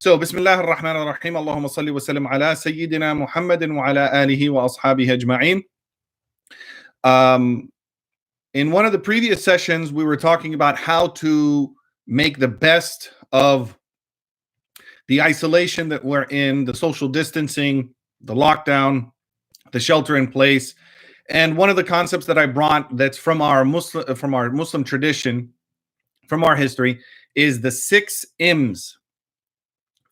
So, Bismillah ar-Rahman ar-Rahim. Allahumma salli wa sallim ala Sayyidina Muhammadin wa ala alihi wa ashabihi ajma'in. In one of the previous sessions, we were talking about how to make the best of the isolation that we're in, the social distancing, the lockdown, the shelter in place. And one of the concepts that I brought that's from our Muslim tradition, from our history, is the 6 M's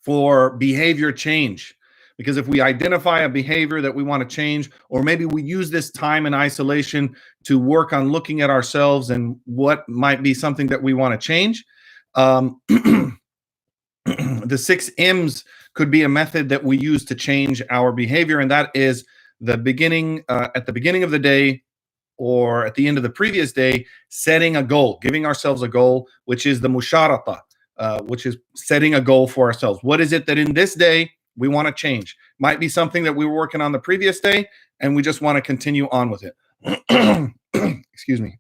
for behavior change. Because if we identify a behavior that we want to change, or maybe we use this time in isolation to work on looking at ourselves and what might be something that we want to change, the 6 M's could be a method that we use to change our behavior. And that is the beginning, at the beginning of the day, or at the end of the previous day, setting a goal, giving ourselves a goal, which is the musharata, which is setting a goal for ourselves. What is it that in this day we want to change? Might be something that we were working on the previous day, and we just want to continue on with it. Excuse me.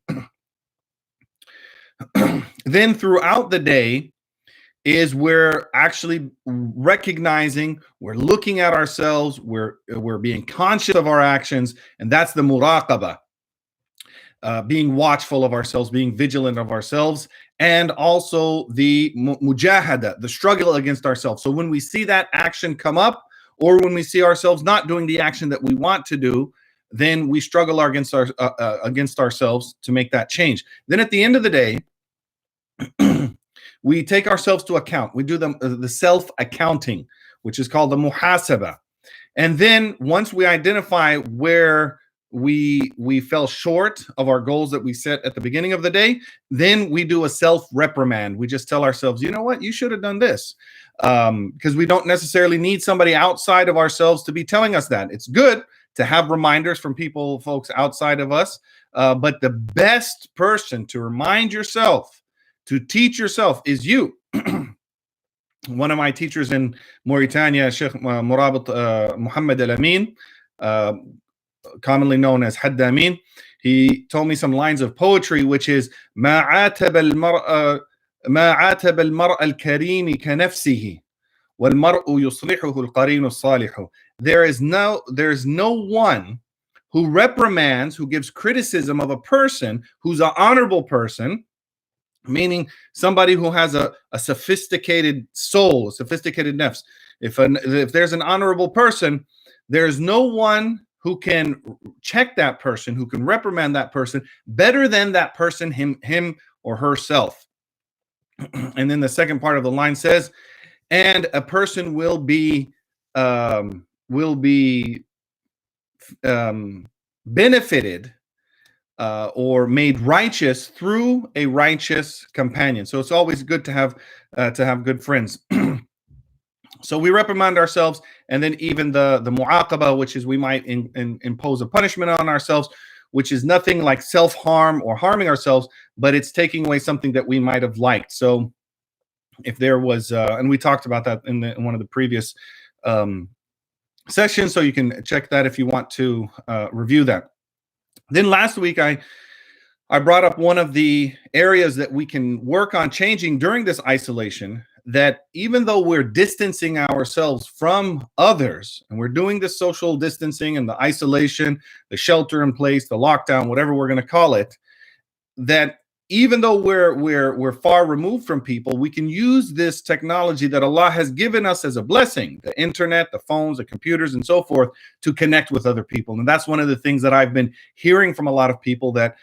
Then throughout the day is we're actually recognizing, we're looking at ourselves, we're being conscious of our actions, and that's the muraqabah. Being watchful of ourselves, being vigilant of ourselves, and also the mujahada, the struggle against ourselves. So when we see that action come up, or when we see ourselves not doing the action that we want to do, then we struggle against ourselves to make that change. Then at the end of the day, we take ourselves to account. We do the self-accounting, which is called the muhasaba. And then once we identify where we fell short of our goals that we set at the beginning of the day, then we do a self-reprimand. We just tell ourselves, you know what, you should have done this. Because we don't necessarily need somebody outside of ourselves to be telling us that. It's good to have reminders from folks outside of us. But the best person to remind yourself, to teach yourself, is you. One of my teachers in Mauritania, Shaykh Muhammad al-Amin, commonly known as Hadd Amin, he told me some lines of poetry, which is ما عاتب المرء الكريم كنفسه والمرء يصلحه القرين الصالح. There's no one who reprimands, who gives criticism of a person who's an honorable person, meaning somebody who has a sophisticated soul, a sophisticated nafs. If there's an honorable person, there's no one who can check that person, who can reprimand that person better than that person, him or herself. And then the second part of the line says, and a person will be benefited or made righteous through a righteous companion. So it's always good to have good friends. So we reprimand ourselves, and then even the mu'aqaba, which is we might impose a punishment on ourselves, which is nothing like self-harm or harming ourselves, but it's taking away something that we might have liked. So if there was, and we talked about that in one of the previous sessions, so you can check that if you want to review that. Then last week, I brought up one of the areas that we can work on changing during this isolation, that even though we're distancing ourselves from others, and we're doing the social distancing and the isolation, the shelter in place, the lockdown, whatever we're going to call it, that even though we're far removed from people, we can use this technology that Allah has given us as a blessing, the internet, the phones, the computers, and so forth, to connect with other people. And that's one of the things that I've been hearing from a lot of people, that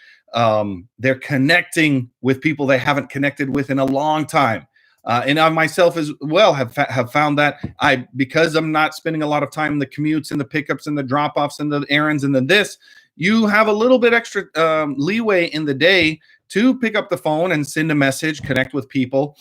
they're connecting with people they haven't connected with in a long time. And I myself as well have found that because I'm not spending a lot of time in the commutes and the pickups and the drop-offs and the errands and this, you have a little bit extra leeway in the day to pick up the phone and send a message, connect with people,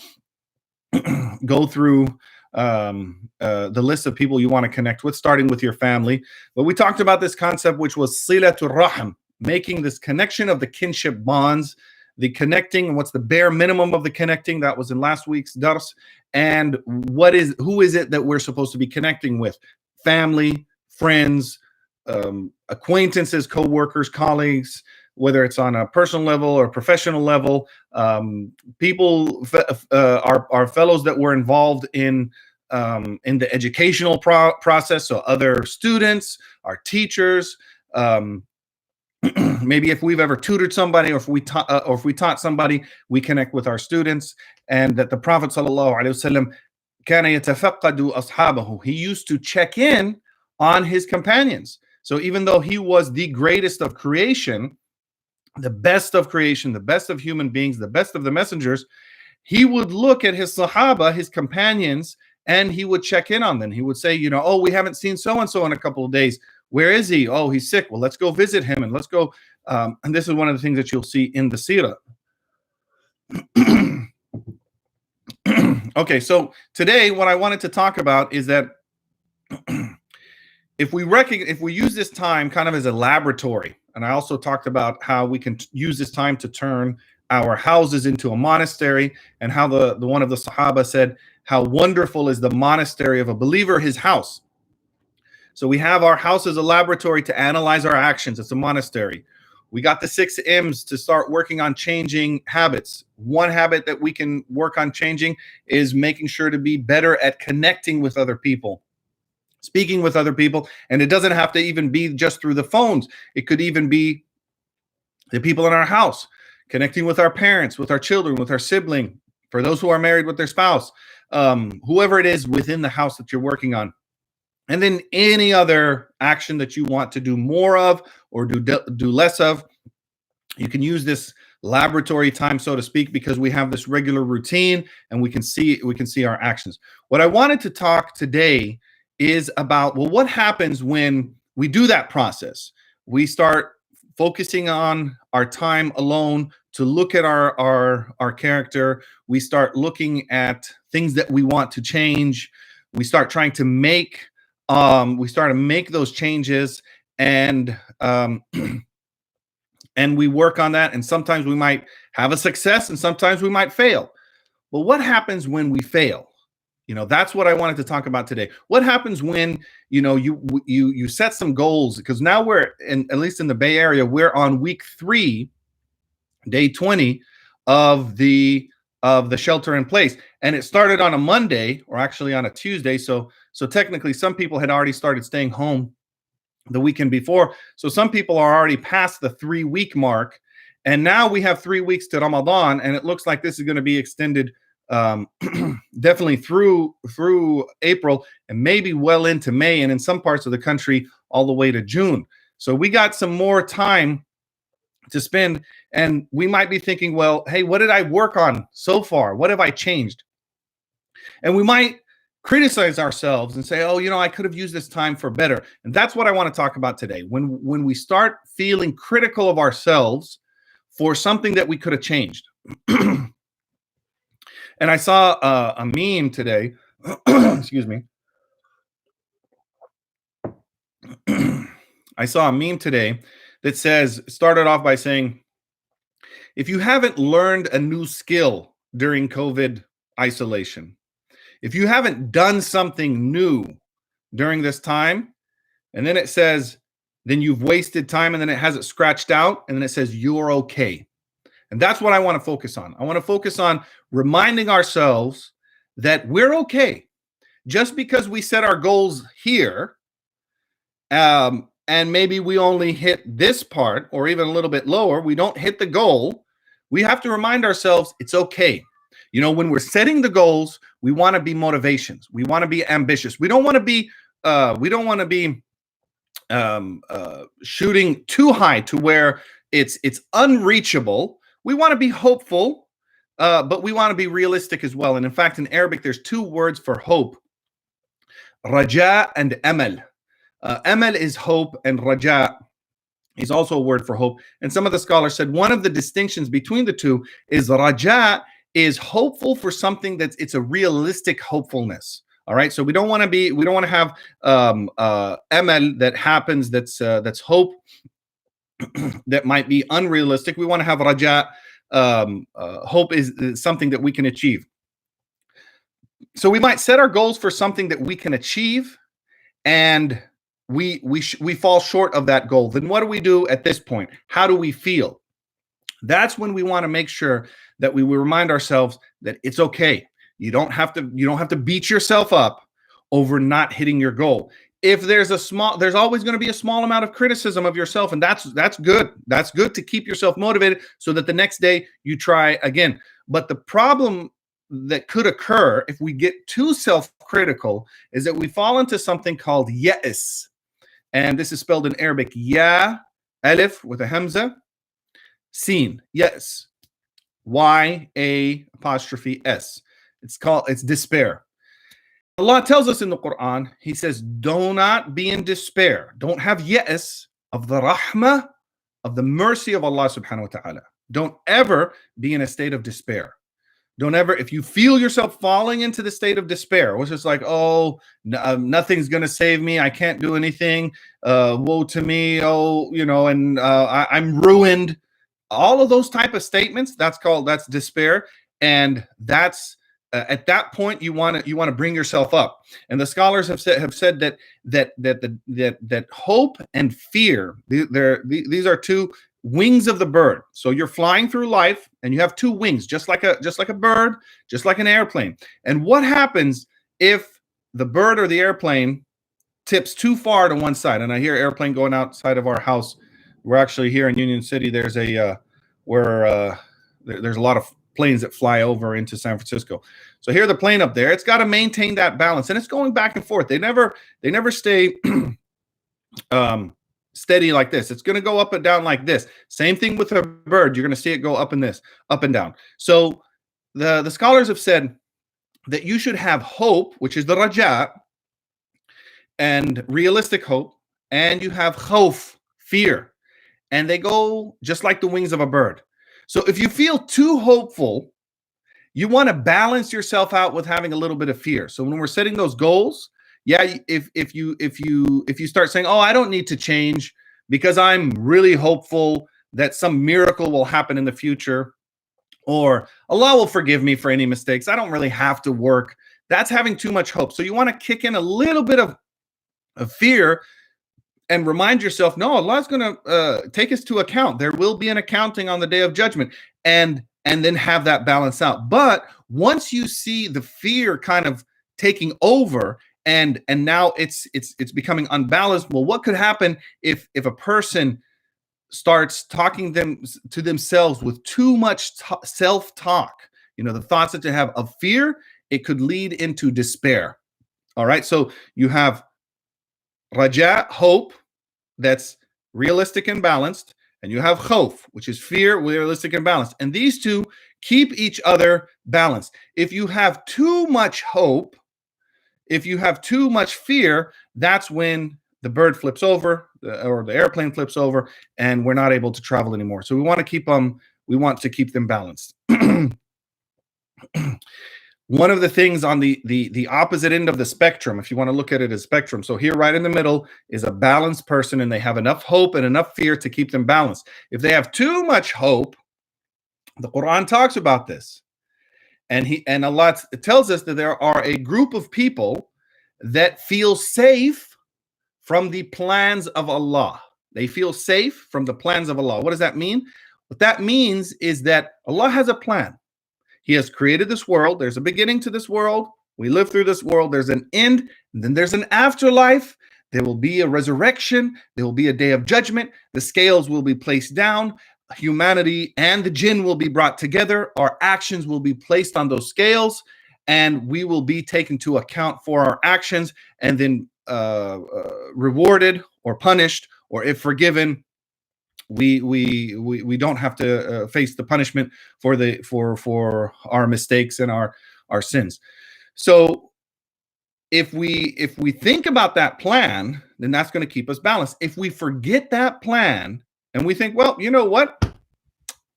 go through the list of people you want to connect with, starting with your family. But we talked about this concept, which was silatul rahim, making this connection of the kinship bonds, the connecting, and what's the bare minimum of the connecting. That was in last week's dars. And who is it that we're supposed to be connecting with? Family, friends, acquaintances, co-workers, colleagues, whether it's on a personal level or professional level, people, our fellows that were involved in in the educational process. So other students, our teachers, maybe if we've ever tutored somebody, or if we taught somebody, we connect with our students. And that the Prophet sallallahu alaihi wasallam كان يتفقد أصحابه. He used to check in on his companions. So even though he was the greatest of creation, the best of creation, the best of human beings, the best of the messengers, he would look at his sahaba, his companions, and he would check in on them. He would say, you know, oh, we haven't seen so-and-so in a couple of days. Where is he? Oh, he's sick. Well, let's go visit him, and let's go. And this is one of the things that you'll see in the seerah. Okay, so today what I wanted to talk about is that if we use this time kind of as a laboratory, and I also talked about how we can use this time to turn our houses into a monastery, and how the one of the Sahaba said, how wonderful is the monastery of a believer, his house. So we have our house as a laboratory to analyze our actions. It's a monastery. We got the 6 M's to start working on changing habits. One habit that we can work on changing is making sure to be better at connecting with other people, speaking with other people. And it doesn't have to even be just through the phones. It could even be the people in our house, connecting with our parents, with our children, with our sibling, for those who are married, with their spouse, whoever it is within the house that you're working on. And then any other action that you want to do more of or do less of, you can use this laboratory time, so to speak, because we have this regular routine and we can see our actions. What I wanted to talk today is about, well, what happens when we do that process? We start focusing on our time alone to look at our character. We start looking at things that we want to change. We start trying to make those changes, and we work on that. And sometimes we might have a success, and sometimes we might fail. But what happens when we fail? You know, that's what I wanted to talk about today. What happens when, you know, you set some goals? Because now we're at least in the Bay Area, we're on week 3, day 20 of the shelter in place, and it started on a Monday, or actually on a Tuesday. So technically, some people had already started staying home the weekend before. So some people are already past the 3-week mark, and now we have 3 weeks to Ramadan, and it looks like this is going to be extended definitely through April, and maybe well into May, and in some parts of the country all the way to June. So we got some more time to spend, and we might be thinking, well, hey, what did I work on so far? What have I changed? And we might criticize ourselves and say, oh, you know, I could have used this time for better. And that's what I want to talk about today. When we start feeling critical of ourselves for something that we could have changed. And I saw a meme today. Excuse me. I saw a meme today that started off by saying, if you haven't learned a new skill during COVID isolation, if you haven't done something new during this time, and then it says, then you've wasted time, and then it has it scratched out, and then it says, you're okay. And that's what I want to focus on. I want to focus on reminding ourselves that we're okay. Just because we set our goals here, and maybe we only hit this part, or even a little bit lower, we don't hit the goal, we have to remind ourselves it's okay. You know, when we're setting the goals, we want to be motivations. We want to be ambitious. We don't want to be shooting too high to where it's unreachable. We want to be hopeful, but we want to be realistic as well. And in fact, in Arabic, there's 2 words for hope: raja and amal. Amal is hope, and raja is also a word for hope. And some of the scholars said one of the distinctions between the two is raja is hopeful for something it's a realistic hopefulness. All right, so we don't want to have amal that happens that's hope that might be unrealistic. We want to have raja. Hope is something that we can achieve. So we might set our goals for something that we can achieve, and we fall short of that goal. Then what do we do at this point? How do we feel? That's when we want to make sure that we remind ourselves that it's okay. You don't have to beat yourself up over not hitting your goal. If there's always going to be a small amount of criticism of yourself, and that's good. That's good to keep yourself motivated so that the next day you try again. But the problem that could occur if we get too self-critical is that we fall into something called ya'is. And this is spelled in Arabic, ya, alif with a hamza, sin, yes, Y-A''S. It's despair. Allah tells us in the Quran, He says, do not be in despair. Don't have ya'as of the rahmah, of the mercy of Allah subhanahu wa ta'ala. Don't ever be in a state of despair. Don't ever, if you feel yourself falling into the state of despair, which is like, oh, nothing's going to save me. I can't do anything. Woe to me. Oh, and I'm ruined. All of those type of statements, that's despair. And that's, at that point, you want to bring yourself up. And the scholars have said that hope and fear, these are two wings of the bird. So you're flying through life and you have two wings, just like a bird, just like an airplane. And what happens if the bird or the airplane tips too far to one side? And I hear airplane going outside of our house. We're actually here in Union City. There's there's a lot of planes that fly over into San Francisco. So here the plane up there, it's got to maintain that balance, and it's going back and forth. They never stay steady like this. It's going to go up and down like this. Same thing with a bird. You're going to see it go up and down. So the scholars have said that you should have hope, which is the raja, and realistic hope, and you have khawf, fear, and they go just like the wings of a bird. So if you feel too hopeful, you want to balance yourself out with having a little bit of fear. So when we're setting those goals, yeah, if you start saying, oh, I don't need to change because I'm really hopeful that some miracle will happen in the future, or Allah will forgive me for any mistakes, I don't really have to work. That's having too much hope. So you want to kick in a little bit of fear and remind yourself, no, Allah's going to take us to account. There will be an accounting on the day of judgment, and then have that balance out. But once you see the fear kind of taking over, and now it's becoming unbalanced, well, what could happen if a person starts talking to themselves with too much self-talk? The thoughts that they have of fear, it could lead into despair. All right, so you have raja, hope, that's realistic and balanced, and you have khawf, which is fear, realistic and balanced. And these two keep each other balanced. If you have too much hope, if you have too much fear, that's when the bird flips over, or the airplane flips over, and we're not able to travel anymore. So we want to keep them balanced. One of the things on the opposite end of the spectrum, if you want to look at it as spectrum, so here right in the middle is a balanced person, and they have enough hope and enough fear to keep them balanced. If they have too much hope, the Quran talks about this, and Allah tells us that there are a group of people that feel safe from the plans of Allah. They feel safe from the plans of Allah. What does that mean? What that means is that Allah has a plan. He has created this world. There's a beginning to this world. We live through this world. There's an end, and then there's an afterlife. There will be a resurrection. There will be a day of judgment. The scales will be placed down. Humanity and the jinn will be brought together. Our actions will be placed on those scales, and we will be taken to account for our actions, and then rewarded or punished, or if forgiven, we don't have to face the punishment for our mistakes and our sins. So if we think about that plan, then that's going to keep us balanced. If we forget that plan and we think, well, you know what,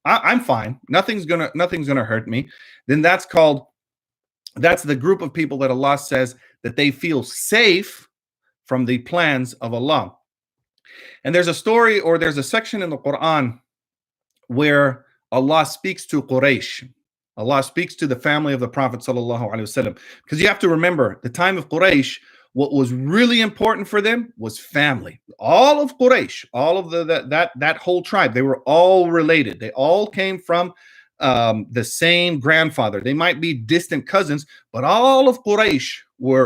I'm fine, nothing's gonna hurt me, then that's the group of people that Allah says that they feel safe from the plans of Allah. And there's a story, or there's a section in the Quran where Allah speaks to Quraysh. Allah speaks to the family of the Prophet sallallahu alaihi wasallam, because you have to remember, the time of Quraysh, what was really important for them was family. All of Quraysh, all of that whole tribe, they were all related. They all came from the same grandfather. They might be distant cousins, but all of Quraysh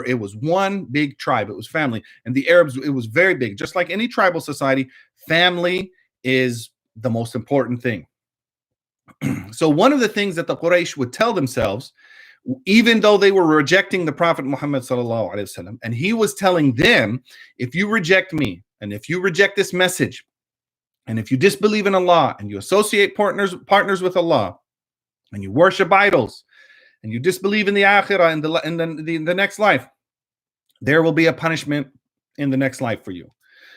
it was one big tribe. It was family. And the Arabs, it was very big. Just like any tribal society, family is the most important thing. So one of the things that the Quraysh would tell themselves, even though they were rejecting the Prophet Muhammad sallallahu alaihi wasallam, and he was telling them, if you reject me, and if you reject this message, and if you disbelieve in Allah, and you associate partners with Allah, and you worship idols, and you disbelieve in the akhirah, in the next life, there will be a punishment in the next life for you.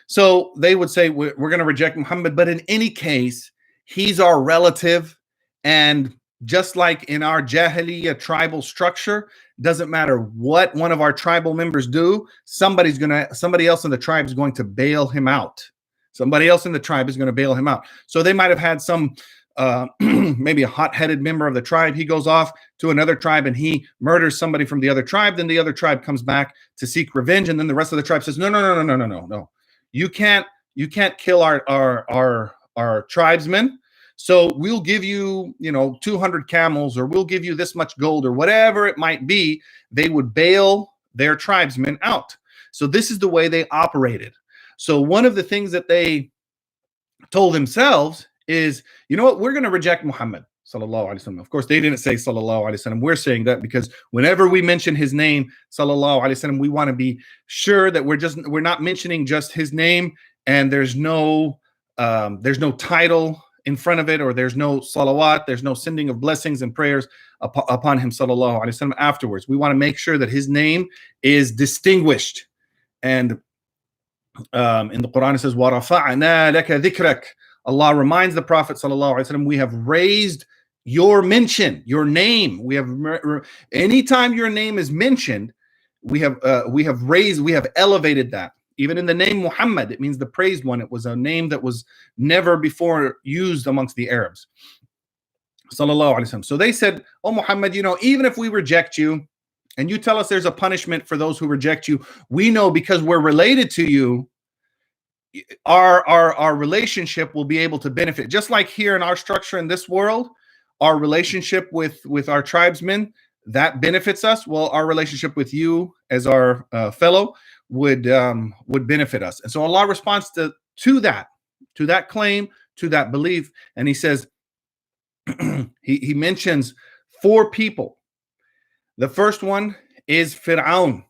So they would say, we're going to reject Muhammad, but in any case, he's our relative, and just like in our Jahiliyyah tribal structure, doesn't matter what one of our tribal members do, somebody else in the tribe is going to bail him out. Somebody else in the tribe is going to bail him out. So they might have had some, maybe a hot-headed member of the tribe. He goes off to another tribe and he murders somebody from the other tribe. Then the other tribe comes back to seek revenge, and then the rest of the tribe says, no. You can't kill our tribesmen. So we'll give you, 200 camels, or we'll give you this much gold, or whatever it might be. They would bail their tribesmen out. So this is the way they operated. So one of the things that they told themselves is, you know what, we're going to reject Muhammad sallallahu alaihi wasallam. Of course, they didn't say sallallahu alaihi wasallam. We're saying that because whenever we mention his name, sallallahu alaihi wasallam, we want to be sure that we're not mentioning just his name, and there's no title in front of it, or there's no salawat, there's no sending of blessings and prayers upon him sallallahu alaihi wasallam afterwards. We want to make sure that his name is distinguished. And in the Quran it says, وَرَفَعْنَا لَكَ ذِكْرَكَ. Allah reminds the Prophet sallallahu alaihi wasallam, we have raised your mention, your name. We have anytime your name is mentioned, we have elevated that. Even in the name Muhammad, it means the praised one. It was a name that was never before used amongst the Arabs. Sallallahu alaihi wasallam. So they said, oh Muhammad, even if we reject you and you tell us there's a punishment for those who reject you, we know because we're related to you, our relationship will be able to benefit. Just like here in our structure in this world, our relationship with our tribesmen, that benefits us. Well, our relationship with you as our fellow would benefit us. And so Allah responds to that claim, to that belief, and he says, he mentions 4 people. The first one is Fir'aun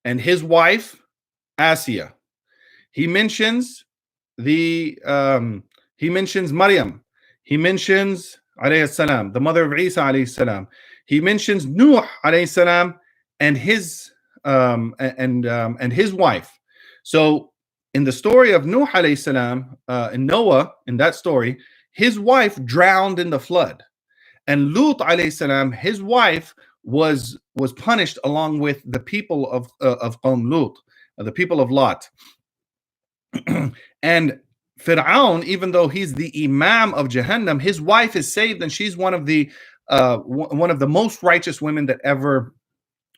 and his wife Asiya. He mentions Maryam. He mentions alayhi salam, the mother of Isa alayhi salam. He mentions Nuh alayhi salam and his wife. So in the story of Nuh alayhi salam, in Noah, in that story, his wife drowned in the flood, and Lut alayhi salam, his wife was punished along with the people of Qawm Lut, the people of Lot. And Fir'aun, even though he's the imam of Jahannam, his wife is saved, and she's one of the most righteous women that ever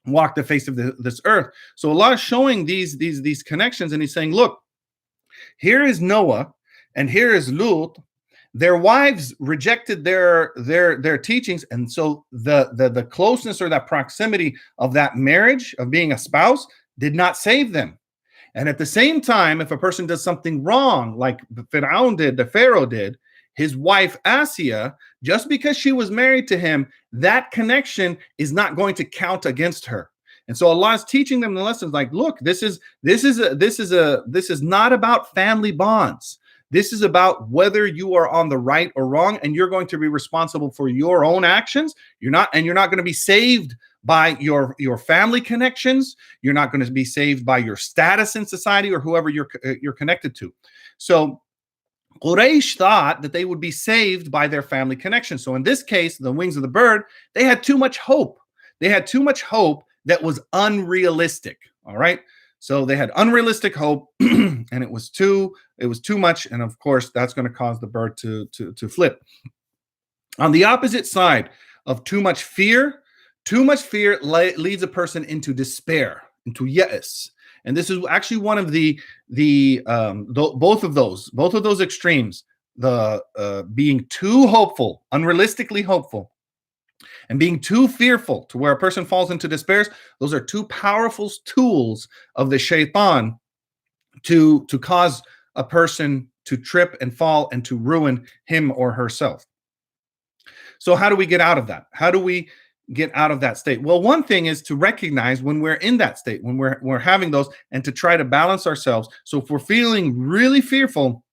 walked the face of this earth. So Allah is showing these connections, and he's saying, look, here is Noah and here is Lut. Their wives rejected their teachings, and so the closeness or that proximity of that marriage, of being a spouse, did not save them. And at the same time, if a person does something wrong, like Fir'aun did, the Pharaoh did, his wife Asiya, just because she was married to him, that connection is not going to count against her. And so Allah is teaching them the lessons like, look, this is not about family bonds. This is about whether you are on the right or wrong, and you're going to be responsible for your own actions. You're not going to be saved by your family connections. You're not going to be saved by your status in society or whoever you're connected to. So Quraysh thought that they would be saved by their family connection. So in this case, the wings of the bird, they had too much hope. They had too much hope that was unrealistic. All right. So they had unrealistic hope, and it was too much. And of course, that's going to cause the bird to flip. On the opposite side of too much fear leads a person into despair, into ya'as. And this is actually one of both of those extremes, being too hopeful, unrealistically hopeful, and being too fearful to where a person falls into despair. Those are two powerful tools of the shaitan to cause a person to trip and fall and to ruin him or herself. So how do we get out of that? How do we get out of that state? Well, one thing is to recognize when we're in that state, when we're having those, and to try to balance ourselves. So if we're feeling really fearful,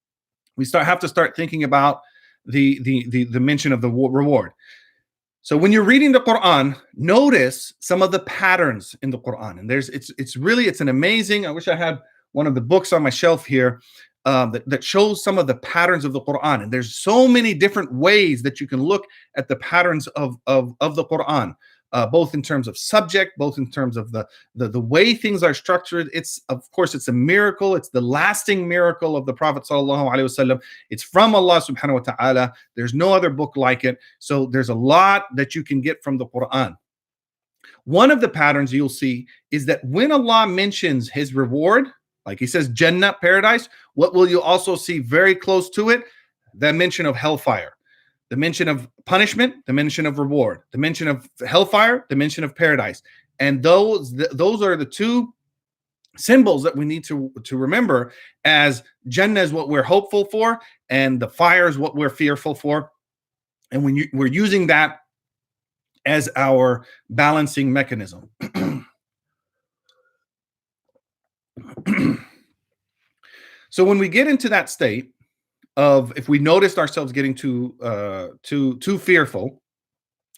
we have to start thinking about the mention of the reward. So when you're reading the Quran, notice some of the patterns in the Quran. And it's an amazing, I wish I had one of the books on my shelf here that shows some of the patterns of the Quran. And there's so many different ways that you can look at the patterns of the Quran, both in terms of subject, both in terms of the way things are structured. It's, of course, it's a miracle. It's the lasting miracle of the Prophet sallallahu alaihi wasallam. It's from Allah subhanahu wa ta'ala. There's no other book like it. So there's a lot that you can get from the Quran. One of the patterns you'll see is that when Allah mentions his reward, like he says, Jannah, paradise, what will you also see very close to it? The mention of hellfire, the mention of punishment, the mention of reward, the mention of hellfire, the mention of paradise. And those are the two symbols that we need to remember, as Jannah is what we're hopeful for, and the fire is what we're fearful for. And when we're using that as our balancing mechanism. So when we get into that state of, if we noticed ourselves getting too fearful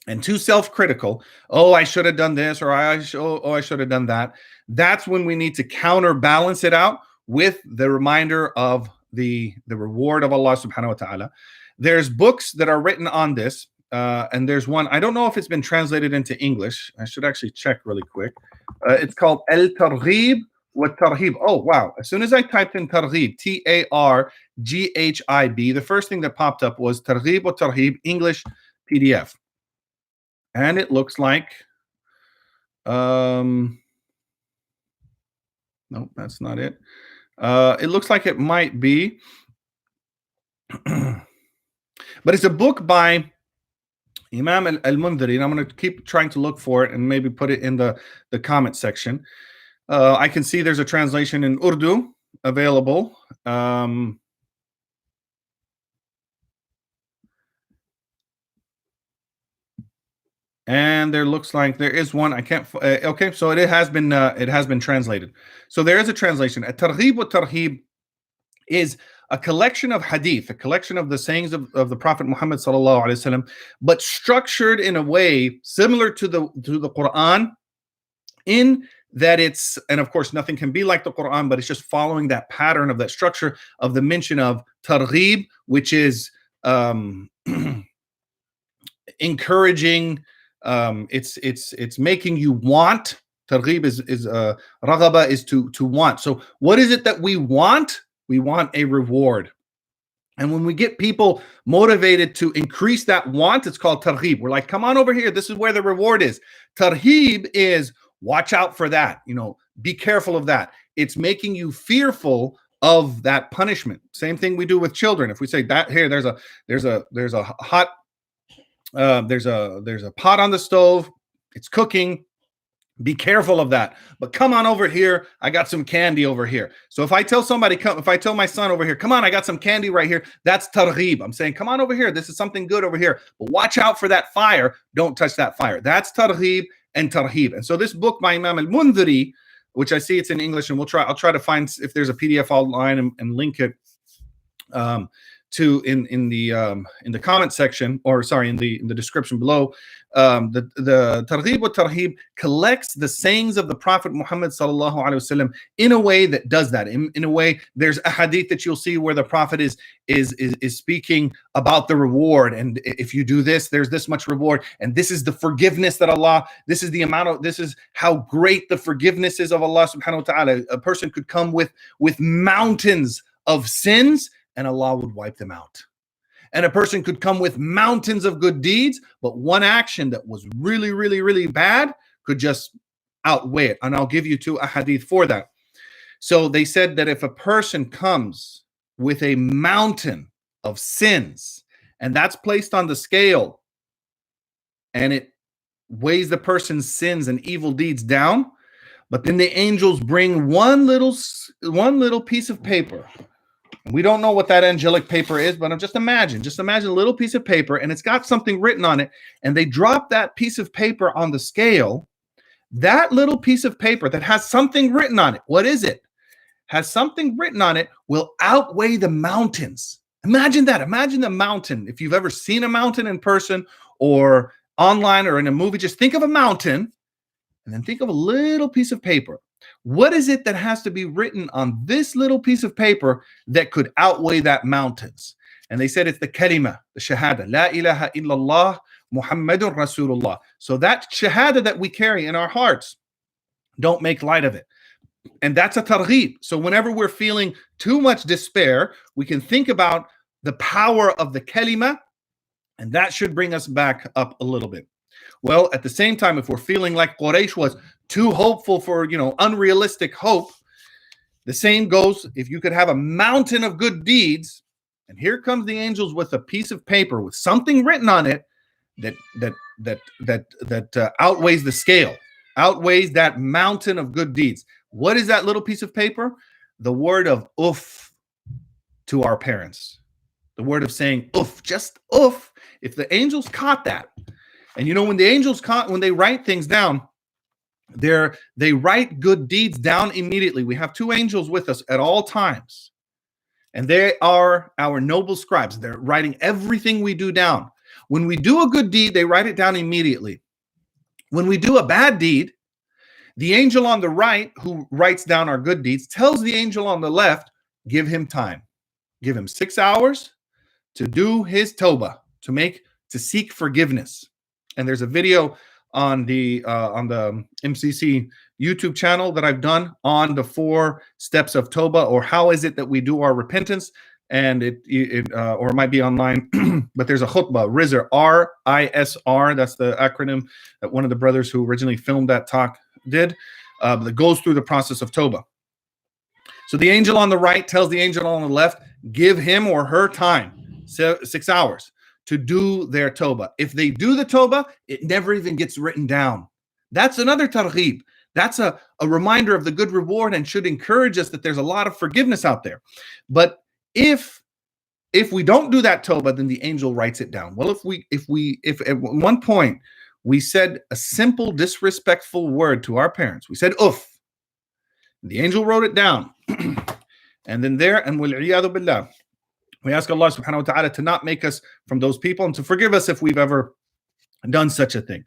and too self-critical, oh, I should have done this, or I should have done that, that's when we need to counterbalance it out with the reminder of the reward of Allah subhanahu wa ta'ala. There's books that are written on this, and there's one, I don't know if it's been translated into English. I should actually check really quick. It's called Al-Targhib wa Tarhib. Oh, wow. As soon as I typed in Targhib, Targhib, the first thing that popped up was Targhib wa Tarhib, English PDF. And it looks like, no, that's not it. It looks like it might be, but it's a book by Imam al-Mundhiri, and I'm going to keep trying to look for it and maybe put it in the comment section. I can see there's a translation in Urdu available. And there looks like there is one. I can't. Okay, so it has been translated. So there is a translation. At-Targhib wa Tarhib is a collection of hadith, a collection of the sayings of the Prophet Muhammad sallallahu alaihi wasallam, but structured in a way similar to the Quran, in that it's, and of course nothing can be like the Quran, but it's just following that pattern of that structure of the mention of targhib, which is encouraging. It's making you want. Targhib is raghaba is to want. So what is it that we want? We want a reward. And when we get people motivated to increase that want, it's called targhib. We're like, come on over here. This is where the reward is. Targhib is, watch out for that. Be careful of that. It's making you fearful of that punishment. Same thing we do with children. If we say that here, there's a hot, there's a pot on the stove. It's cooking. Be careful of that. But come on over here. I got some candy over here. So if I tell somebody, if I tell my son over here, come on, I got some candy right here, that's targhib. I'm saying, come on over here. This is something good over here. But watch out for that fire. Don't touch that fire. That's targhib and tarhib. And so this book by Imam al-Mundhiri, which I see it's in English, and I'll try to find if there's a PDF online and link it to in the comment section, or sorry, in the description below. The Targhib wa Tarhib collects the sayings of the Prophet Muhammad sallallahu alaihi wasallam in a way that does that. In a way, there's a hadith that you'll see where the Prophet is speaking about the reward, and if you do this, there's this much reward, and this is the forgiveness that Allah. This is how great the forgiveness is of Allah subhanahu wa ta'ala. A person could come with mountains of sins, and Allah would wipe them out. And a person could come with mountains of good deeds, but one action that was really, really, really bad could just outweigh it. And I'll give you a hadith for that. So they said that if a person comes with a mountain of sins, and that's placed on the scale, and it weighs the person's sins and evil deeds down. But then the angels bring one little piece of paper. We don't know what that angelic paper is, but just imagine a little piece of paper, and it's got something written on it, and they drop that piece of paper on the scale. That little piece of paper that has something written on it, what is it? Has something written on it, will outweigh the mountains. Imagine that. Imagine the mountain. If you've ever seen a mountain in person or online or in a movie, just think of a mountain and then think of a little piece of paper. What is it that has to be written on this little piece of paper that could outweigh that mountains? And they said it's the kalima, the shahada, la ilaha illallah, Muhammadun Rasulullah. So that shahada that we carry in our hearts, don't make light of it. And that's a targhib. So whenever we're feeling too much despair, we can think about the power of the kalima, and that should bring us back up a little bit. Well, at the same time, if we're feeling like Quraysh was too hopeful for, unrealistic hope, the same goes if you could have a mountain of good deeds, and here comes the angels with a piece of paper with something written on it that outweighs the scale, outweighs that mountain of good deeds. What is that little piece of paper? The word of uff to our parents. The word of saying uff, just uff. If the angels caught that, and when the angels when they write things down, they write good deeds down immediately. We have two angels with us at all times, and they are our noble scribes. They're writing everything we do down. When we do a good deed, they write it down immediately. When we do a bad deed, the angel on the right, who writes down our good deeds, tells the angel on the left, give him time. Give him 6 hours to do his tawbah, to seek forgiveness. And there's a video on the MCC YouTube channel that I've done on the 4 steps of tawbah, or how is it that we do our repentance. And or it might be online, but there's a khutbah, RISR, R-I-S-R. That's the acronym that one of the brothers who originally filmed that talk did, that goes through the process of tawbah. So the angel on the right tells the angel on the left, give him or her time, 6 hours, to do their tawbah. If they do the tawbah, it never even gets written down. That's another targhib. That's a reminder of the good reward, and should encourage us that there's a lot of forgiveness out there. But if we don't do that tawbah, then the angel writes it down. Well, if at one point we said a simple disrespectful word to our parents, we said uff, the angel wrote it down, and then and wal-iyadu billah, we ask Allah subhanahu wa ta'ala to not make us from those people, and to forgive us if we've ever done such a thing.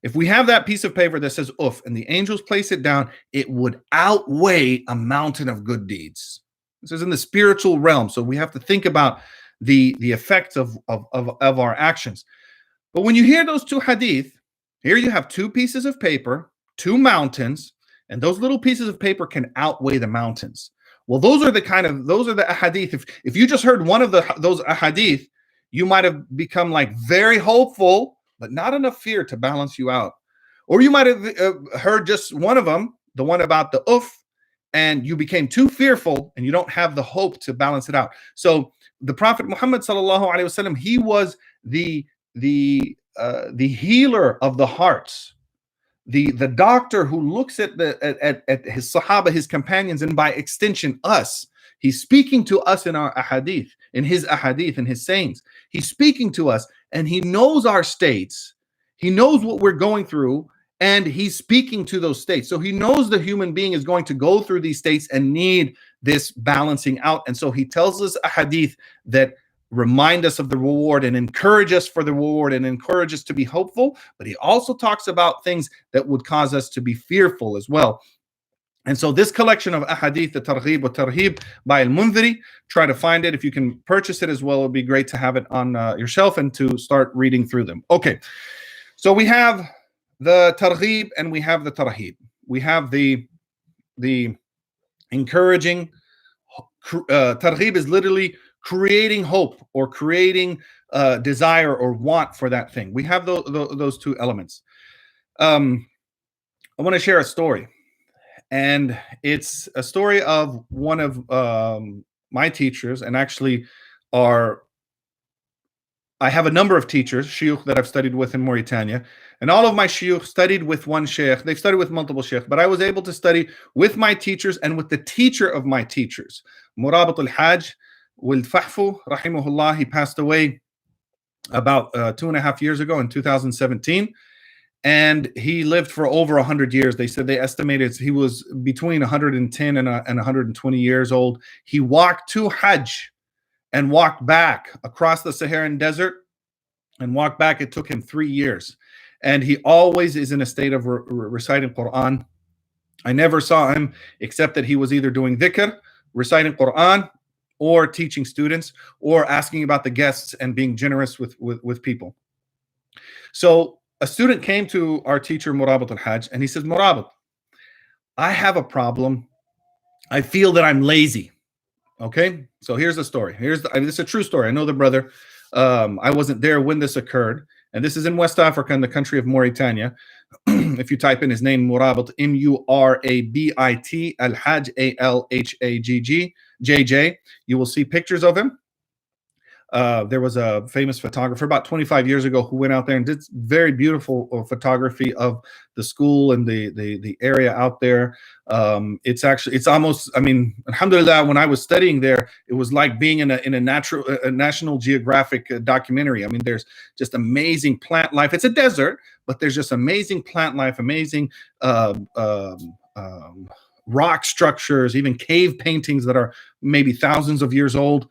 If we have that piece of paper that says uff, and the angels place it down, it would outweigh a mountain of good deeds. This is in the spiritual realm, so we have to think about the effects of our actions. But when you hear those 2 hadith, here you have 2 pieces of paper, 2 mountains, and those little pieces of paper can outweigh the mountains. Well, those are the ahadith. If you just heard one of those ahadith, you might have become like very hopeful, but not enough fear to balance you out. Or you might have heard just one of them, the one about the uff, and you became too fearful, and you don't have the hope to balance it out. So the Prophet Muhammad sallallahu alaihi wasallam, he was the healer of the hearts, the doctor who looks at his Sahaba, his companions, and by extension us. He's speaking to us in our ahadith, in his sayings. He's speaking to us, and he knows our states. He knows what we're going through, and he's speaking to those states. So he knows the human being is going to go through these states and need this balancing out. And so he tells us ahadith that remind us of the reward and encourage us for the reward and encourage us to be hopeful. But he also talks about things that would cause us to be fearful as well. And so this collection of ahadith, the Targhib wa Tarhib by Al-Mundhiri, try to find it. If you can purchase it as well, it would be great to have it on your shelf and to start reading through them. Okay, so we have the Targhib and we have the Tarhib. We have the encouraging. Targhib is literally creating hope or creating desire or want for that thing. We have those 2 elements. I want to share a story. And it's a story of one of my teachers, and actually are I have a number of teachers, shuyukh, that I've studied with in Mauritania, and all of my shuyukh studied with one sheikh. They've studied with multiple sheikh, but I was able to study with my teachers and with the teacher of my teachers, Murabat al-Hajj wal-Fahfu, rahimahullah. He passed away about 2.5 years ago in 2017. And he lived for over 100 years. They said they estimated he was between 110 and 120 years old. He walked to Hajj and walked back across the Saharan desert and walked back. It took him 3 years. And he always is in a state of reciting Quran. I never saw him except that he was either doing dhikr, reciting Quran, or teaching students, or asking about the guests and being generous with people. So a student came to our teacher, Murabat al-Hajj, and he says, Murabat, I have a problem. I feel that I'm lazy. Okay, so here's the story. This is a true story. I know the brother. I wasn't there when this occurred, and this is in West Africa, in the country of Mauritania. If you type in his name, Murabat, Murabit, Al-Hajj, Alhajj, you will see pictures of him. There was a famous photographer about 25 years ago who went out there and did very beautiful photography of the school and the area out there. It's almost, I mean, alhamdulillah, when I was studying there, it was like being in a National Geographic documentary. I mean, there's just amazing plant life. It's a desert, but there's just amazing plant life, amazing rock structures, even cave paintings that are maybe thousands of years old.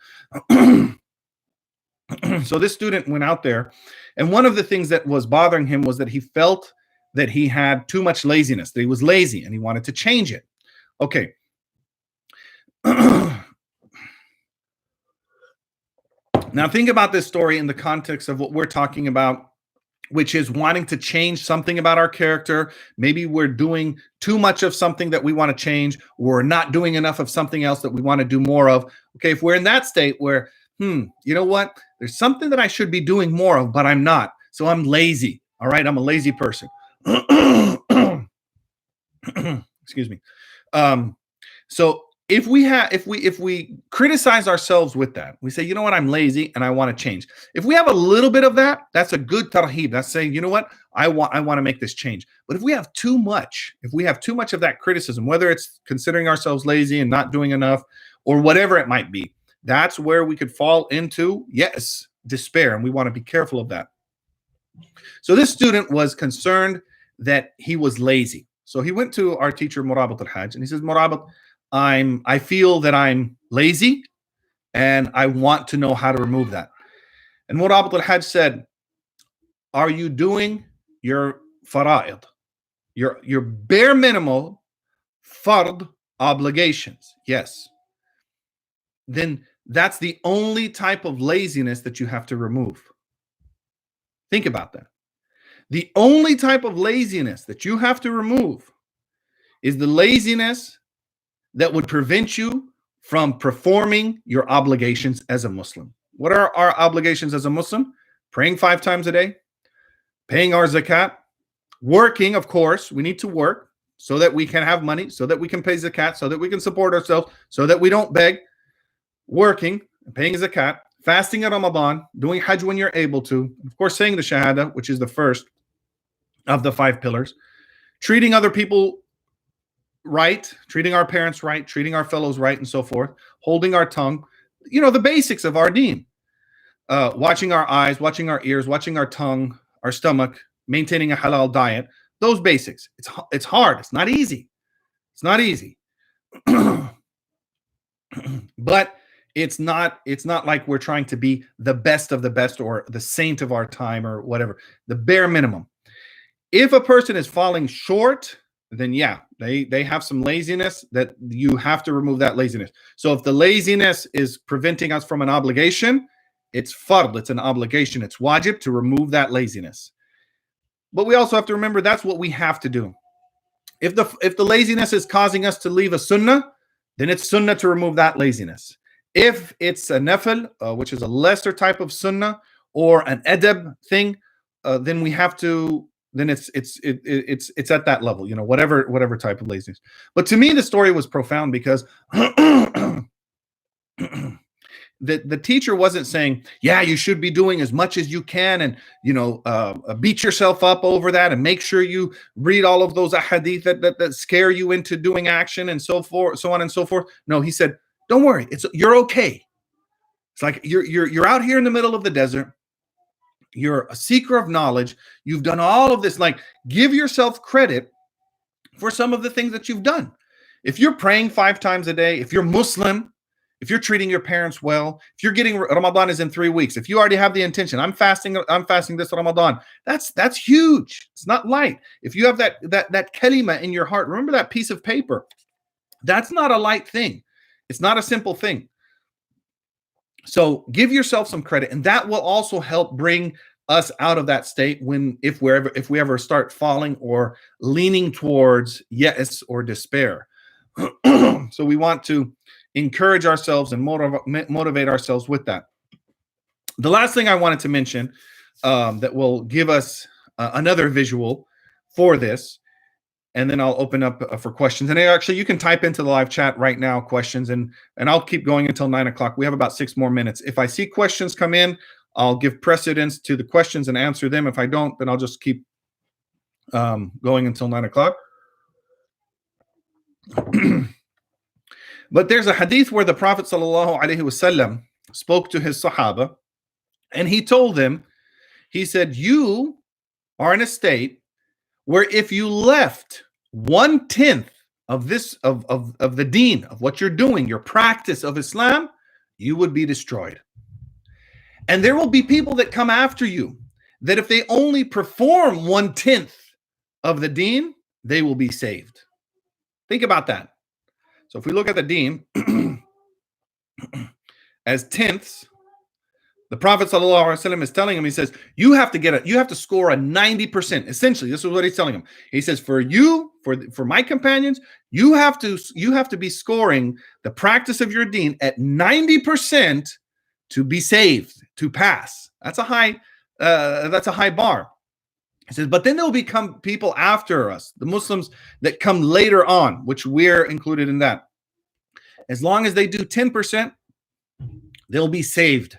So this student went out there, and one of the things that was bothering him was that he felt that he had too much laziness, that he was lazy, and he wanted to change it. Okay. Now think about this story in the context of what we're talking about, which is wanting to change something about our character. Maybe we're doing too much of something that we want to change, or we're not doing enough of something else that we want to do more of. Okay, if we're in that state where, you know what? There's something that I should be doing more of, but I'm not. So I'm lazy. All right, I'm a lazy person. Excuse me. So if we criticize ourselves with that, we say, you know what, I'm lazy and I want to change. If we have a little bit of that, that's a good tarhib. That's saying, you know what, I want to make this change. But if we have too much of that criticism, whether it's considering ourselves lazy and not doing enough, or whatever it might be, that's where we could fall into, yes, despair, and we want to be careful of that. So this student was concerned that he was lazy. So he went to our teacher, Murabat al-Hajj, and he says, Murabat, I feel that I'm lazy, and I want to know how to remove that. And Murabat al-Hajj said, are you doing your fara'id, your bare minimal fard obligations? Yes. Then that's the only type of laziness that you have to remove. Think about that. The only type of laziness that you have to remove is the laziness that would prevent you from performing your obligations as a Muslim. What are our obligations as a Muslim? Praying 5 times a day, paying our zakat, working, of course. We need to work so that we can have money, so that we can pay zakat, so that we can support ourselves, so that we don't beg. Working, paying zakat, fasting at Ramadan, doing Hajj when you're able to, of course, saying the Shahada, which is the first of the 5 pillars, treating other people right, treating our parents right, treating our fellows right, and so forth, holding our tongue, you know, the basics of our deen, watching our eyes, watching our ears, watching our tongue, our stomach, maintaining a halal diet, those basics. It's hard. It's not easy. It's not easy. But it's not like we're trying to be the best of the best or the saint of our time or whatever. The bare minimum. If a person is falling short, then yeah, they have some laziness that you have to remove that laziness. So if the laziness is preventing us from an obligation, it's fard, it's an obligation, it's wajib to remove that laziness. But we also have to remember that's what we have to do. If the laziness is causing us to leave a sunnah, then it's sunnah to remove that laziness. If it's a nafil, which is a lesser type of sunnah, or an adab thing, then we have to. Then it's at that level, you know, whatever type of laziness. But to me, the story was profound because the teacher wasn't saying, yeah, you should be doing as much as you can, and beat yourself up over that, and make sure you read all of those ahadith that scare you into doing action, and so forth, so on and so forth. No, he said, don't worry, you're okay. It's like you're out here in the middle of the desert. You're a seeker of knowledge. You've done all of this. Like, give yourself credit for some of the things that you've done. If you're praying 5 times a day, if you're Muslim, if you're treating your parents well, if you're getting, Ramadan is in 3 weeks. If you already have the intention, I'm fasting this Ramadan. That's huge. It's not light. If you have that kalima in your heart, remember that piece of paper. That's not a light thing. It's not a simple thing. So give yourself some credit, and that will also help bring us out of that state if we ever start falling or leaning towards yes or despair. So we want to encourage ourselves and motivate ourselves with that. The last thing I wanted to mention that will give us another visual for this, and then I'll open up for questions. And actually, you can type into the live chat right now questions, and I'll keep going until 9 o'clock. We have about 6 more minutes. If I see questions come in, I'll give precedence to the questions and answer them. If I don't, then I'll just keep going until 9 o'clock. But there's a hadith where the Prophet ﷺ spoke to his Sahaba, and he told them, he said, you are in a state where if you left 1/10 of this of the deen, of what you're doing, your practice of Islam, you would be destroyed. And there will be people that come after you that if they only perform 1/10 of the deen, they will be saved. Think about that. So if we look at the deen as tenths, the Prophet ﷺ is telling him, he says, you have to score a 90%. Essentially, this is what he's telling him. He says, for my companions, you have to be scoring the practice of your deen at 90% to be saved, to pass. That's a high bar. He says, but then there'll become people after us, the Muslims that come later on, which we're included in that. As long as they do 10%, they'll be saved.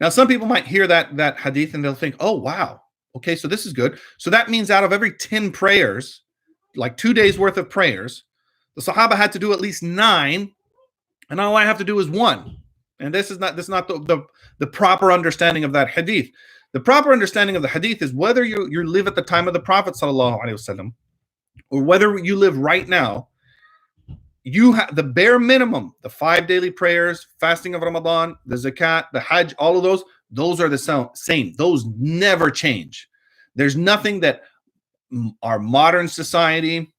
Now, some people might hear that hadith and they'll think, oh, wow. Okay, so this is good. So that means out of every 10 prayers, like 2 days worth of prayers, the Sahaba had to do at least 9, and all I have to do is 1. And this is not the proper understanding of that hadith. The proper understanding of the hadith is whether you live at the time of the Prophet ﷺ, or whether you live right now, you have the bare minimum, the 5 daily prayers, fasting of Ramadan, the zakat, the hajj, all of those are the same. Those never change. There's nothing that our modern society,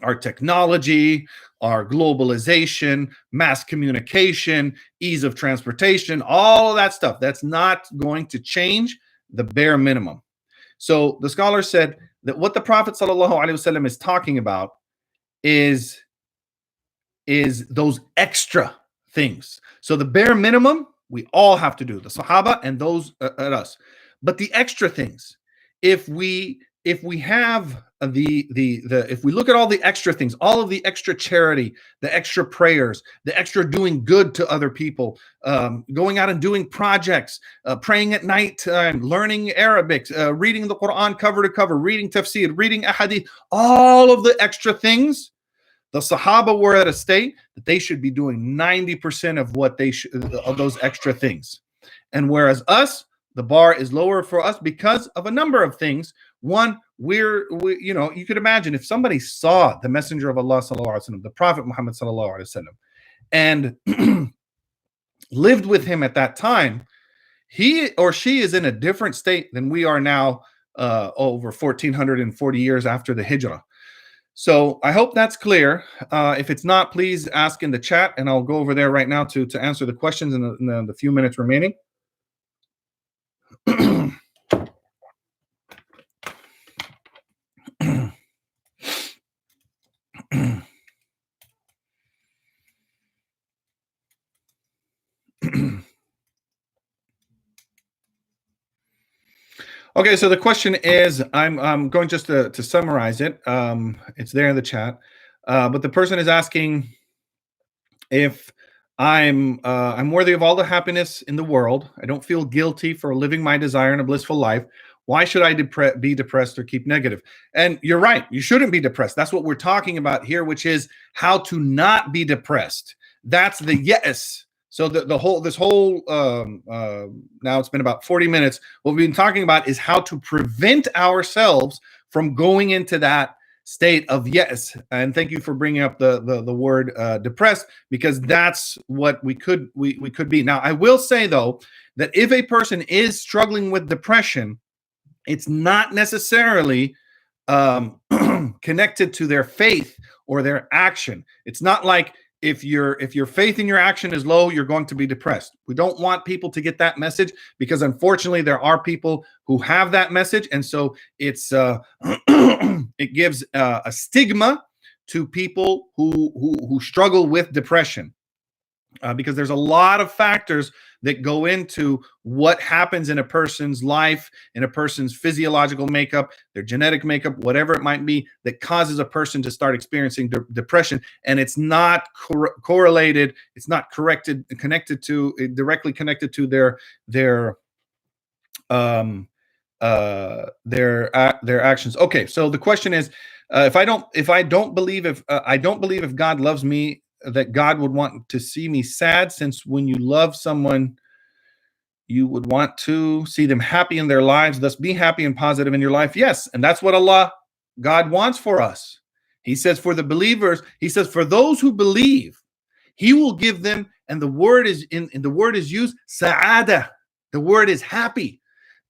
our technology, our globalization, mass communication, ease of transportation, all of that stuff, that's not going to change the bare minimum. So the scholar said that what the Prophet ﷺ is talking about is those extra things. So the bare minimum, we all have to do, the Sahaba and those at us. But the extra things, if we have if we look at all the extra things, all of the extra charity, the extra prayers, the extra doing good to other people, going out and doing projects, praying at night, learning Arabic, reading the Quran cover to cover, reading tafsir, reading ahadith, all of the extra things, the Sahaba were at a state that they should be doing 90% of what they should, of those extra things. And whereas us, the bar is lower for us because of a number of things. One, you could imagine if somebody saw the Messenger of Allah sallallahu alaihi wasallam, the Prophet Muhammad sallallahu alaihi wasallam, and lived with him at that time, he or she is in a different state than we are now, over 1440 years after the Hijrah. So I hope that's clear. If it's not, please ask in the chat, and I'll go over there right now to answer the questions in the few minutes remaining. Okay, so the question is, I'm going just to summarize it. It's there in the chat, but the person is asking if I'm worthy of all the happiness in the world. I don't feel guilty for living my desire in a blissful life. Why should I be depressed or keep negative? And you're right. You shouldn't be depressed. That's what we're talking about here, which is how to not be depressed. That's the yes. So this whole now it's been about 40 minutes. What we've been talking about is how to prevent ourselves from going into that state of yes. And thank you for bringing up the word depressed, because that's what we could be. Now, I will say though that if a person is struggling with depression, it's not necessarily connected to their faith or their action. It's not like if your faith in your action is low, you're going to be depressed. We don't want people to get that message, because unfortunately there are people who have that message, and so it's it gives a stigma to people who struggle with depression. Because there's a lot of factors that go into what happens in a person's life, in a person's physiological makeup, their genetic makeup, whatever it might be, that causes a person to start experiencing depression. And it's not correlated, it's not directly connected to their actions. Okay, so the question is, I don't believe if God loves me, that God would want to see me sad, since when you love someone, you would want to see them happy in their lives, thus be happy and positive in your life. Yes, and that's what God wants for us. He says for the believers, he says for those who believe, he will give them, and the word is used, sa'ada. The word is happy.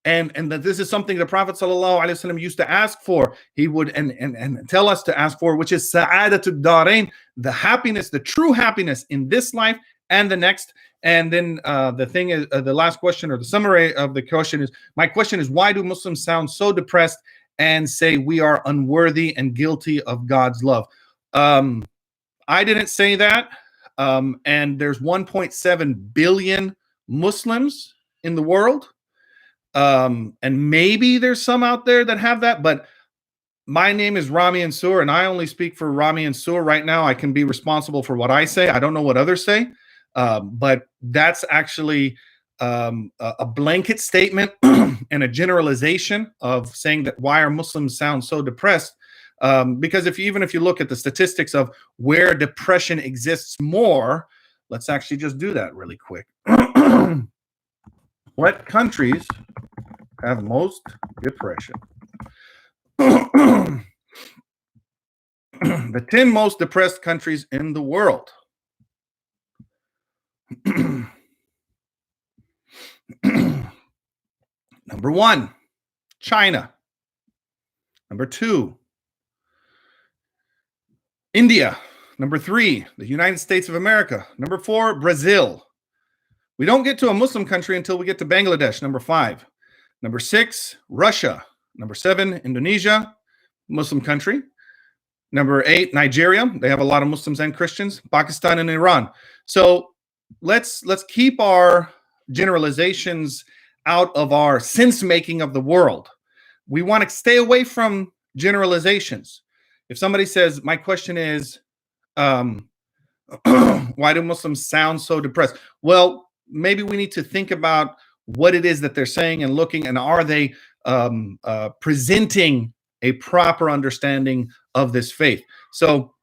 And that this is something the Prophet ﷺ used to ask for. He would and tell us to ask for, which is sa'adatud darain, the happiness, the true happiness in this life and the next. And then the thing is, the last question, or the summary of the question is, my question is, why do Muslims sound so depressed and say we are unworthy and guilty of God's love? I didn't say that. And there's 1.7 billion Muslims in the world. And maybe there's some out there that have that, but my name is Rami Nsour, and I only speak for Rami Nsour right now. I can be responsible for what I say. I don't know what others say, but that's actually a blanket statement and a generalization of saying that why are Muslims sound so depressed? Because if you look at the statistics of where depression exists more, let's actually just do that really quick. What countries have most depression? The 10 most depressed countries in the world. Number 1, China. Number 2, India. Number 3, the United States of America. Number 4, Brazil. We don't get to a Muslim country until we get to Bangladesh, number 5. Number 6, Russia. Number 7, Indonesia, Muslim country. Number 8, Nigeria. They have a lot of Muslims and Christians. Pakistan and Iran. So let's keep our generalizations out of our sense making of the world. We want to stay away from generalizations. If somebody says, my question is, why do Muslims sound so depressed? Well, maybe we need to think about what it is that they're saying and looking, and are they presenting a proper understanding of this faith? So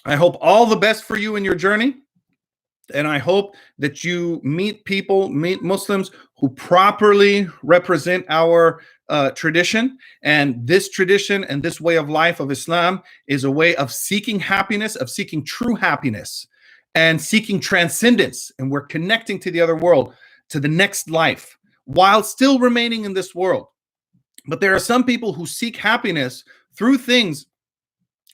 I hope all the best for you in your journey. And I hope that you meet Muslims who properly represent our tradition. And this tradition and this way of life of Islam is a way of seeking happiness, of seeking true happiness, and seeking transcendence. And we're connecting to the other world, to the next life, while still remaining in this world. But there are some people who seek happiness through things,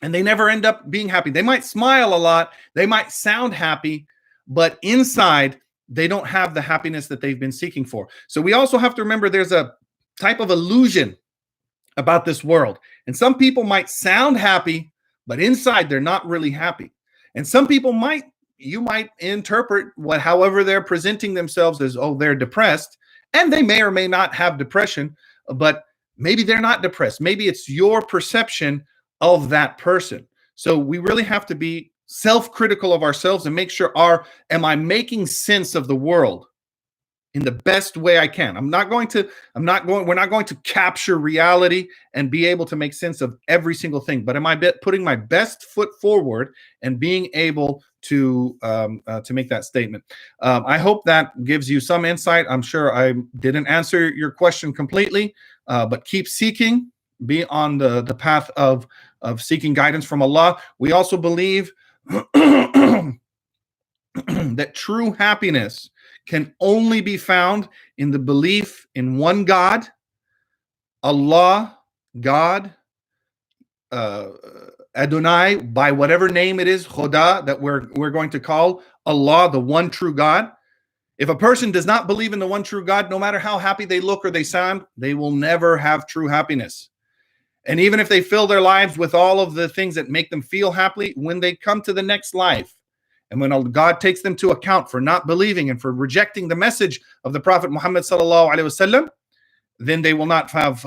and they never end up being happy. They might smile a lot, they might sound happy, but inside they don't have the happiness that they've been seeking for. So we also have to remember there's a type of illusion about this world. And some people might sound happy, but inside they're not really happy. And some people you might interpret however they're presenting themselves as, oh, they're depressed, and they may or may not have depression, but maybe they're not depressed. Maybe it's your perception of that person. So we really have to be self-critical of ourselves and make sure, am I making sense of the world in the best way I can? We're not going to capture reality and be able to make sense of every single thing, but am I putting my best foot forward and being able to make that statement? I hope that gives you some insight. I'm sure I didn't answer your question completely, but keep seeking, be on the path of seeking guidance from Allah. We also believe that true happiness can only be found in the belief in one God, Allah, God, Adonai, by whatever name it is, Khuda, that we're going to call Allah, the one true God. If a person does not believe in the one true God, no matter how happy they look or they sound, they will never have true happiness. And even if they fill their lives with all of the things that make them feel happy, when they come to the next life, and when God takes them to account for not believing and for rejecting the message of the Prophet Muhammad sallallahu alaihi wasallam, then they will not have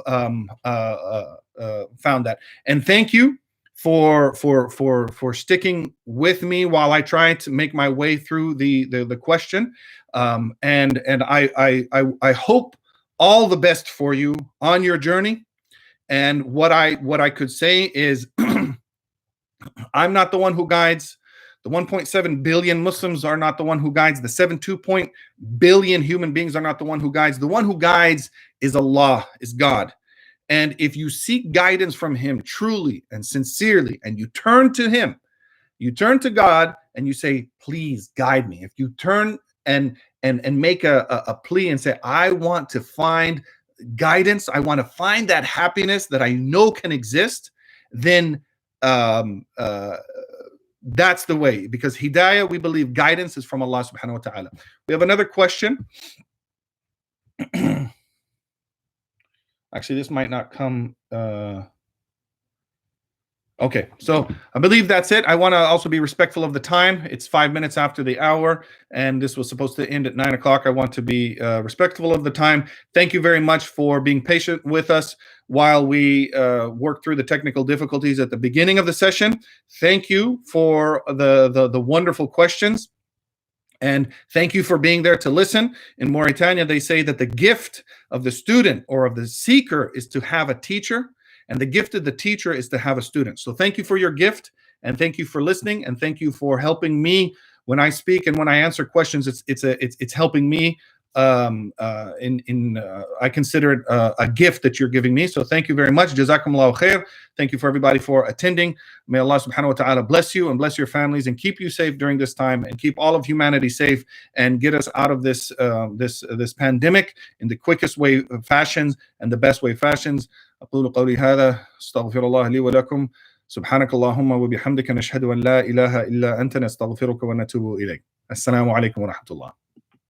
found that. And thank you for sticking with me while I try to make my way through the question. And I hope all the best for you on your journey. And what I could say is, I'm not the one who guides. The 1.7 billion Muslims are not the one who guides. The 7.2 billion human beings are not the one who guides. The one who guides is Allah, is God. And if you seek guidance from Him truly and sincerely, and you turn to Him, you turn to God and you say, please guide me. If you turn and make a plea and say, I want to find guidance, I want to find that happiness that I know can exist, then that's the way, because hidayah, we believe guidance is from Allah subhanahu wa ta'ala. We have another question. Actually, this might not come. Okay, so I believe that's it. I want to also be respectful of the time. It's 5 minutes after the hour, and this was supposed to end at 9 o'clock. I want to be respectful of the time. Thank you very much for being patient with us while we work through the technical difficulties at the beginning of the session. Thank you for the wonderful questions. And thank you for being there to listen. In Mauritania, they say that the gift of the student or of the seeker is to have a teacher, and the gift of the teacher is to have a student. So thank you for your gift, and thank you for listening, and thank you for helping me when I speak and when I answer questions. It's helping me. I consider it a gift that you're giving me. So thank you very much. Jazakumullahu khair. Thank you for everybody for attending. May Allah subhanahu wa ta'ala bless you and bless your families and keep you safe during this time, and keep all of humanity safe, and get us out of this this pandemic in the quickest way fashions and the best way fashions. أقول قولي هذا استغفر الله لي ولكم سبحانك اللهم وبحمدك نشهد أن لا إله إلا أنت نستغفرك ونتوب إليك. السلام عليكم ورحمة الله.